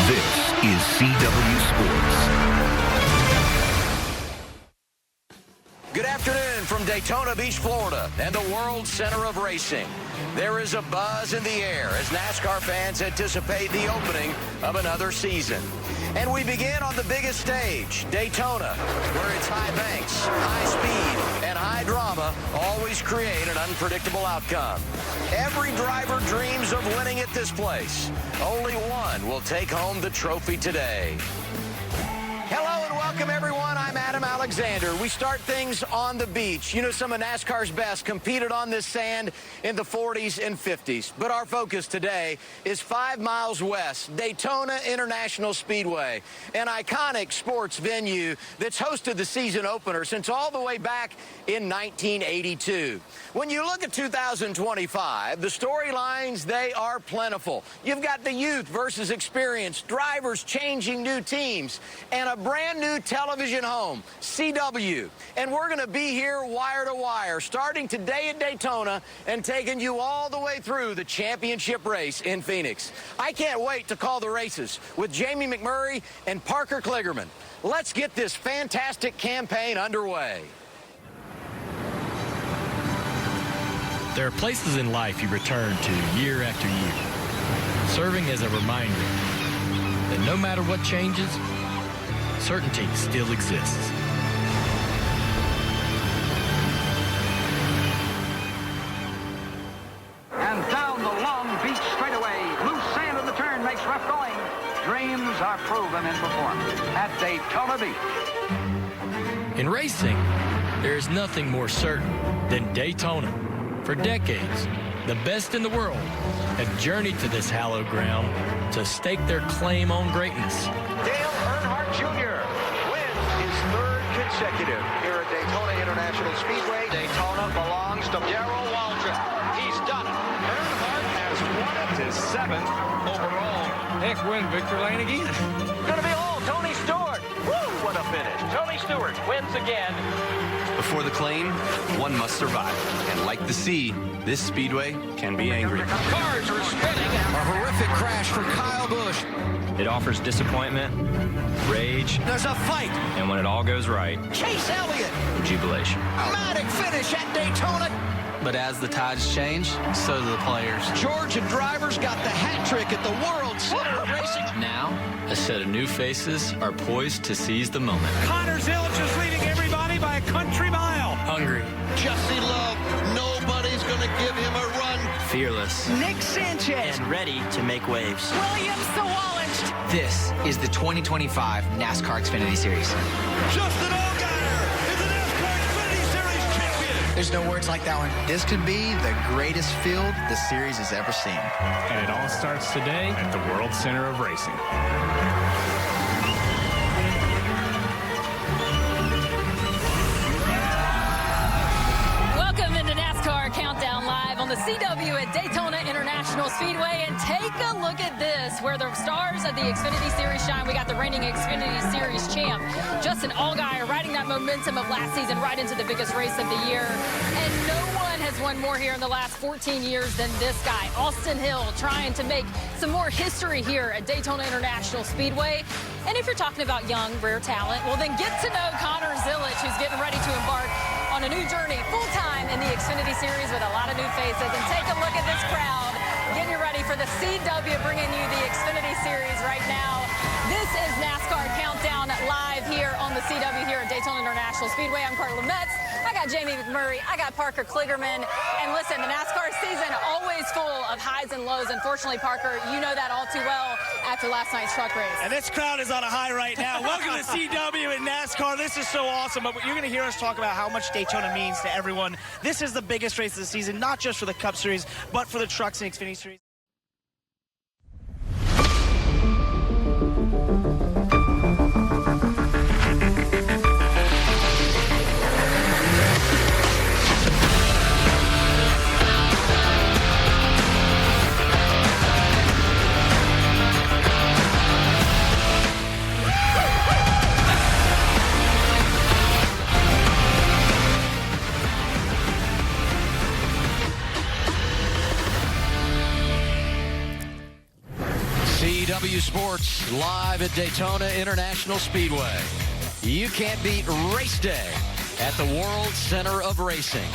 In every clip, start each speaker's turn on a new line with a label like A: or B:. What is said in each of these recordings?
A: This is CW Sports.
B: Good afternoon from Daytona Beach, Florida, and the world center of racing. There is a buzz in the air as NASCAR fans anticipate the opening of another season. And we begin on the biggest stage, Daytona, where its high banks, high speed, and high drama always create an unpredictable outcome. Every driver dreams of winning at this place. Only one will take home the trophy today. Hello and welcome, everyone. I'm Adam Alexander. We start things on the beach. You know, some of NASCAR's best competed on this sand in the 40s and 50s. But our focus today is 5 miles west, Daytona International Speedway, an iconic sports venue that's hosted the season opener since all the way back in 1982. When you look at 2025, the storylines, they are plentiful. You've got the youth versus experience, drivers changing new teams, and a brand new television home, CW. And we're going to be here wire to wire, starting today at Daytona and taking you all the way through the championship race in Phoenix. I can't wait to call the races with Jamie McMurray and Parker Kligerman. Let's get this fantastic campaign underway.
C: There are places in life you return to year after year, serving as a reminder that no matter what changes, certainty still exists.
D: And down the long beach straightaway, loose sand in the turn makes rough going. Dreams are proven in performance at Daytona Beach.
C: In racing, there is nothing more certain than Daytona. For decades, the best in the world have journeyed to this hallowed ground to stake their claim on greatness.
E: Dale Earnhardt Jr. wins his third consecutive here at Daytona International Speedway. Daytona belongs to Darrell Waltrip. He's done it. Earnhardt has won it to 7th overall.
F: Heck, win Victor Lane again.
E: Gonna be all Tony Stewart. Woo, what a finish. Tony Stewart wins again.
G: Before the claim, one must survive. And like the sea, this speedway can be angry.
E: Cars are spinning.
B: A horrific crash for Kyle Busch.
H: It offers disappointment, rage,
B: There's a fight.
H: and when it all goes right,
B: Chase Elliott.
H: jubilation.
B: Dramatic finish at Daytona.
G: But as the tides change, so do the players.
B: Georgia drivers got the hat trick at the World Center of Racing.
H: Now, a set of new faces are poised to seize the moment.
F: Connor Zilic is leading everybody by a country mile.
C: Hungry,
I: Jesse Love, nobody's going to give him a run.
H: Fearless,
B: Nick Sanchez.
J: and ready to make waves.
B: William Sawalich.
J: This is the 2025 NASCAR Xfinity Series.
I: Justin Allgaier is the NASCAR Xfinity Series champion.
J: There's no words like that one. This could be the greatest field the series has ever seen.
F: And it all starts today at the World Center of Racing.
K: Welcome into NASCAR Countdown Live on the CW at Daytona International Speedway. And take a look at this, where the stars of the Xfinity Series shine. We got the reigning Xfinity Series champ, Justin Allgaier, riding that momentum of last season right into the biggest race of the year. And no one has won more here in the last 14 years than this guy, Austin Hill, trying to make some more history here at Daytona International Speedway. And if you're talking about young, rare talent, well, then get to know Connor Zilic, who's getting ready to embark on a new journey full-time in the Xfinity Series with a lot of new faces. And take a look at this crowd getting ready for the CW, bringing you the Xfinity Series right now. This is NASCAR Countdown Live here on the CW here at Daytona International Speedway. I'm Carla Metz. I got Jamie McMurray. I got Parker Kligerman. And listen, the NASCAR season always full of highs and lows. Unfortunately, Parker, you know that all too well after last night's truck race.
F: And this crowd is on a high right now. Welcome to CW and NASCAR. This is so awesome. But you're going to hear us talk about how much Daytona means to everyone. This is the biggest race of the season, not just for the Cup Series, but for the trucks and Xfinity Series.
B: CW Sports live at Daytona International Speedway. You can't beat race day at the World Center of Racing.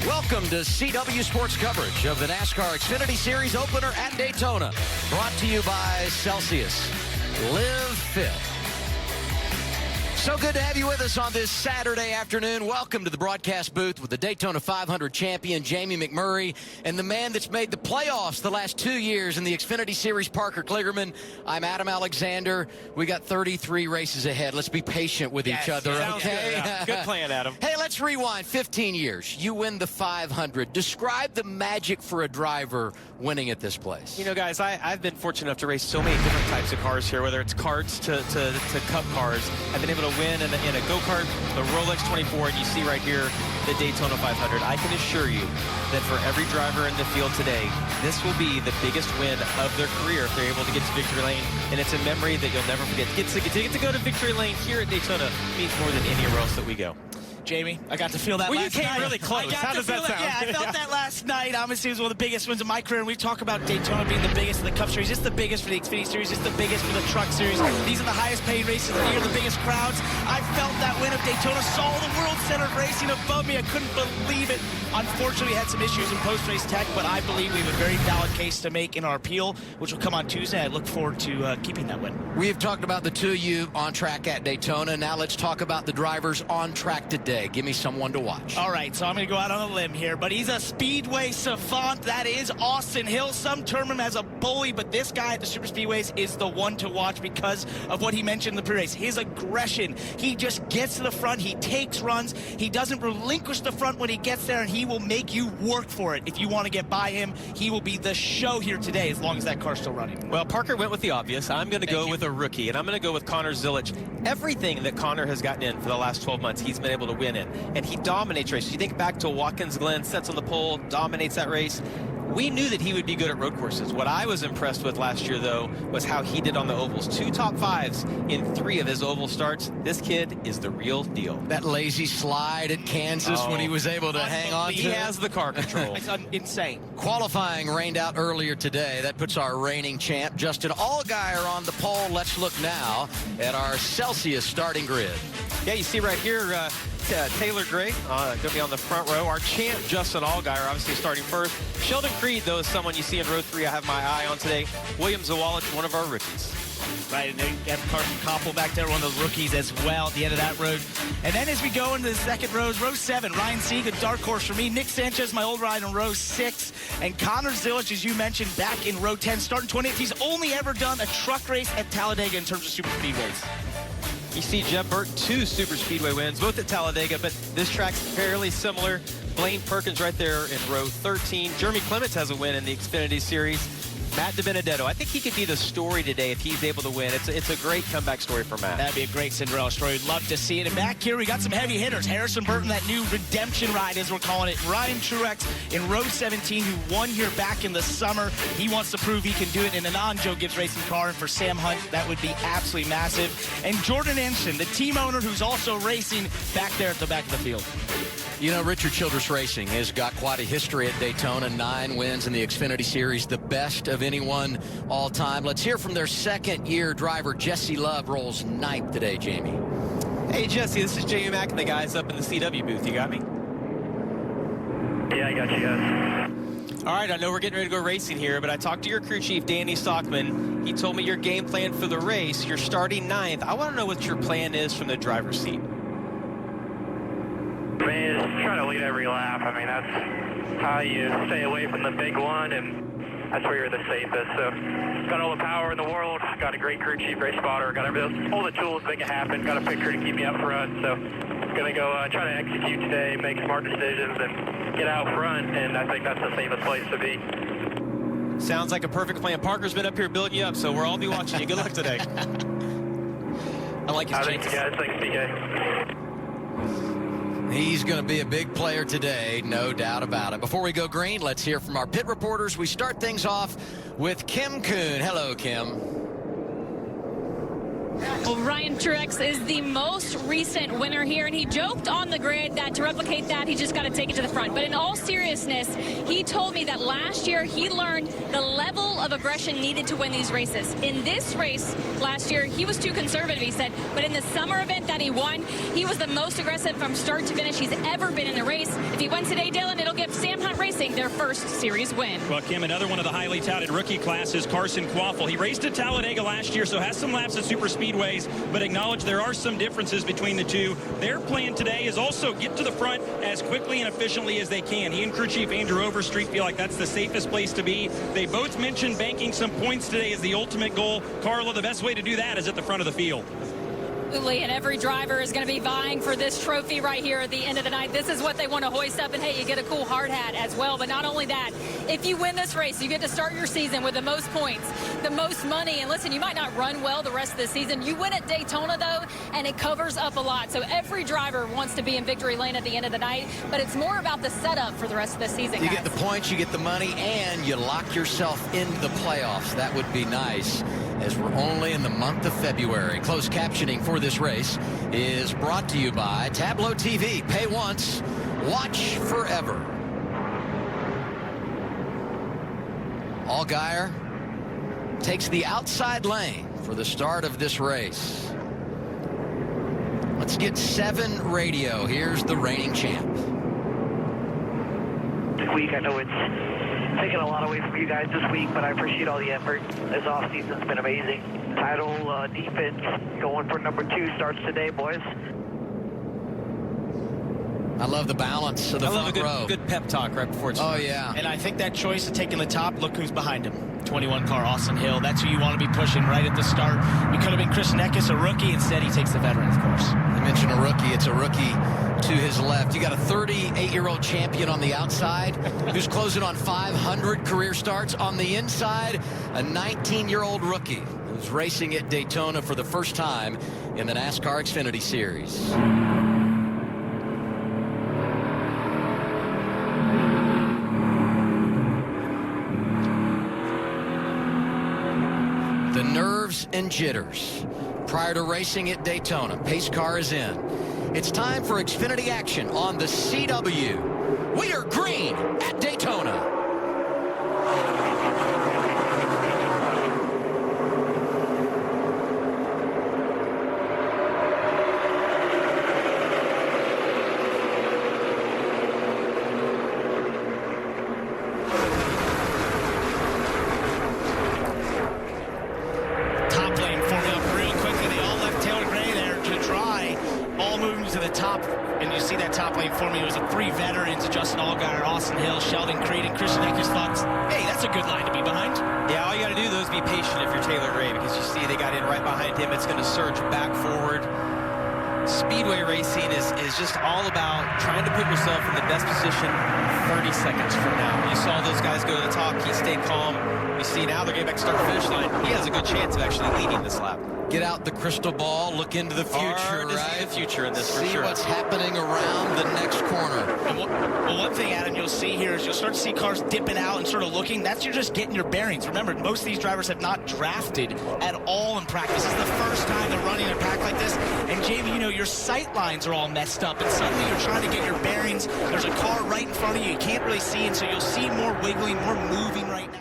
B: Welcome to CW Sports coverage of the NASCAR Xfinity Series opener at Daytona. Brought to you by Celsius. Live fit. So good to have you with us on this Saturday afternoon. Welcome to the broadcast booth with the Daytona 500 champion, Jamie McMurray, and the man that's made the playoffs the last 2 years in the Xfinity Series, Parker Kligerman. I'm Adam Alexander. We got 33 races ahead. Let's be patient with each other, okay?
L: Good, yeah. Good plan, Adam.
B: Hey, let's rewind 15 years. You win the 500. Describe the magic for a driver winning at this place.
L: You know, guys, I've been fortunate enough to race so many different types of cars here, whether it's karts to cup cars. I've been able to win in a go-kart, the Rolex 24, and you see right here the Daytona 500. I can assure you that for every driver in the field today, this will be the biggest win of their career if they're able to get to victory lane, and it's a memory that you'll never forget. To get to go to victory lane here at Daytona means more than anywhere else that we go.
F: Jamie, I got to feel that last night.
L: Well, you came really close. How does that sound?
F: Yeah, I felt that last night. Obviously, it was one of the biggest wins of my career, and we've talked about Daytona being the biggest in the Cup Series. It's the biggest for the Xfinity Series. It's the biggest for the Truck Series. These are the highest paid races of the year, the biggest crowds. I felt that win of Daytona, saw the World Center of Racing above me. I couldn't believe it. Unfortunately, we had some issues in post-race tech, but I believe we have a very valid case to make in our appeal, which will come on Tuesday. I look forward to keeping that win.
B: We have talked about the two of you on track at Daytona. Now let's talk about the drivers on track today. Give me someone to watch.
F: All right, so I'm going to go out on a limb here, but he's a speedway savant. That is Austin Hill. Some term him as a bully, but this guy at the super speedways is the one to watch because of what he mentioned in the pre-race. His aggression. He just gets to the front. He takes runs. He doesn't relinquish the front when he gets there, and he will make you work for it. If you want to get by him, he will be the show here today as long as that car's still running.
L: Well, Parker went with the obvious. I'm going to go with a rookie, and I'm going to go with Connor Zilic. Everything that Connor has gotten in for the last 12 months, he's been able to win in, and he dominates races. You think back to Watkins Glen, sets on the pole, dominates that race. We knew that he would be good at road courses. What I was impressed with last year, though, was how he did on the ovals. 2 top 5s in 3 of his oval starts. This kid is the real deal.
B: That lazy slide at Kansas when he was able to hang on to
L: He has the car control.
F: It's insane.
B: Qualifying rained out earlier today. That puts our reigning champ, Justin Allgaier, on the pole. Let's look now at our Celsius starting grid.
L: Yeah, you see right here, Taylor Gray going to be on the front row. Our champ, Justin Allgaier, obviously starting first. Sheldon Creed, though, is someone you see in row 3 I have my eye on today. William Zawalek, one of our rookies.
F: Right, and then you have Carson Koppel back there, one of those rookies as well at the end of that road. And then as we go into the second row 7, Ryan Sieg, a dark horse for me. Nick Sanchez, my old ride in row 6. And Connor Zilic, as you mentioned, back in row 10, starting 28th. He's only ever done a truck race at Talladega in terms of super speedways.
L: You see Jeb Burton, 2 super speedway wins, both at Talladega, but this track's fairly similar. Blaine Perkins right there in row 13. Jeremy Clements has a win in the Xfinity Series. Matt DiBenedetto, I think he could be the story today if he's able to win. It's a great comeback story for Matt.
F: That'd be a great Cinderella story. We'd love to see it. And back here, we got some heavy hitters. Harrison Burton, that new redemption ride, as we're calling it. Ryan Truex in row 17, who won here back in the summer. He wants to prove he can do it in a non-Joe Gibbs racing car. And for Sam Hunt, that would be absolutely massive. And Jordan Anderson, the team owner who's also racing back there at the back of the field.
B: You know, Richard Childress Racing has got quite a history at Daytona. 9 wins in the Xfinity Series, the best of anyone all time. Let's hear from their second-year driver, Jesse Love, rolls 9th today, Jamie.
L: Hey, Jesse, this is Jamie Mack and the guys up in the CW booth. You got me?
M: Yeah, I got you guys.
L: All right, I know we're getting ready to go racing here, but I talked to your crew chief, Danny Stockman. He told me your game plan for the race. You're starting 9th. I want to know what your plan is from the driver's seat.
M: I mean, just try to lead every lap. I mean, that's how you stay away from the big one, and that's where you're the safest. So, got all the power in the world. Got a great crew chief, race spotter. Got all the tools to make it happen. Got a picture to keep me up front. So, gonna go try to execute today, make smart decisions, and get out front. And I think that's the safest place to be.
L: Sounds like a perfect plan. Parker's been up here building you up, so we'll all be watching you. Good luck today.
F: I like his
M: chances. Thanks, guys. Thanks, PK.
B: He's going to be a big player today, no doubt about it. Before we go green, let's hear from our pit reporters. We start things off with Kim Kuhn. Hello, Kim.
K: Well, Ryan Truex is the most recent winner here, and he joked on the grid that to replicate that, he just got to take it to the front. But in all seriousness, he told me that last year he learned the level of aggression needed to win these races. In this race last year, he was too conservative, he said. But in the summer event that he won, he was the most aggressive from start to finish he's ever been in the race. If he wins today, Dylan, it'll give Sam Hunt Racing their first series win.
N: Well, Kim, another one of the highly touted rookie classes, Carson Quaffle. He raced at Talladega last year, so has some laps at super speedways, but acknowledge there are some differences between the two. Their plan today is also get to the front as quickly and efficiently as they can. He and crew chief Andrew Overstreet feel like that's the safest place to be. They both mentioned banking some points today as the ultimate goal. Carla, the best way to do that is at the front of the field.
K: Absolutely, and every driver is going to be vying for this trophy right here at the end of the night. This is what they want to hoist up, and hey, you get a cool hard hat as well. But not only that, if you win this race, you get to start your season with the most points, the most money. And listen, you might not run well the rest of the season. You win at Daytona, though, and it covers up a lot. So every driver wants to be in victory lane at the end of the night, but it's more about the setup for the rest of the season,
B: You
K: guys.
B: get the points, you get the money, and you lock yourself into the playoffs. That would be nice, as we're only in the month of February. Closed captioning for this race is brought to you by Tableau TV. Pay once, watch forever. Allgaier takes the outside lane for the start of this race. Let's get 7 radio. Here's the reigning champ.
O: Week, I know it's taken a lot away from you guys this week, but I appreciate all the effort. This offseason's been amazing. Title defense going for number 2 starts today, boys.
B: I love the balance of the front row.
L: Good pep talk right before it's
B: yeah.
F: And I think that choice of taking the top, look who's behind him. 21 car Austin Hill. That's who you want to be pushing right at the start. It could have been Chris Neckis, a rookie. Instead, he takes the veteran, of course.
B: I mentioned a rookie. It's a rookie to his left. You got a 38-year-old champion on the outside who's closing on 500 career starts. On the inside, a 19-year-old rookie who's racing at Daytona for the first time in the NASCAR Xfinity Series. The nerves and jitters prior to racing at Daytona. Pace car is in. It's time for Xfinity action on the CW. We are green at Daytona.
F: To the top, and you see that top lane for me. It was the 3 veterans, Justin Allgaier, Austin Hill, Sheldon Creed, and Christian Eckers thought, hey, that's a good line to be behind.
L: Yeah, all you got to do, though, is be patient if you're Taylor Gray, because you see they got in right behind him. It's going to surge back forward. Speedway racing is just all about trying to put yourself in the best position 30 seconds from now. You saw those guys go to the top. He stayed calm. You see now they're getting back to start finish line. He has a good chance of actually leading this lap.
B: Get out the crystal ball, look into the future,
L: Hard to
B: right?
L: see the future in this, for
B: see
L: sure.
B: what's happening around the next corner.
F: Well, one thing, Adam, you'll see here is you'll start to see cars dipping out and sort of looking. That's you're just getting your bearings. Remember, most of these drivers have not drafted at all in practice. This is the first time they're running a pack like this. And, Jamie, you know, your sight lines are all messed up, and suddenly you're trying to get your bearings. There's a car right in front of you. You can't really see, and so you'll see more wiggling, more moving right now.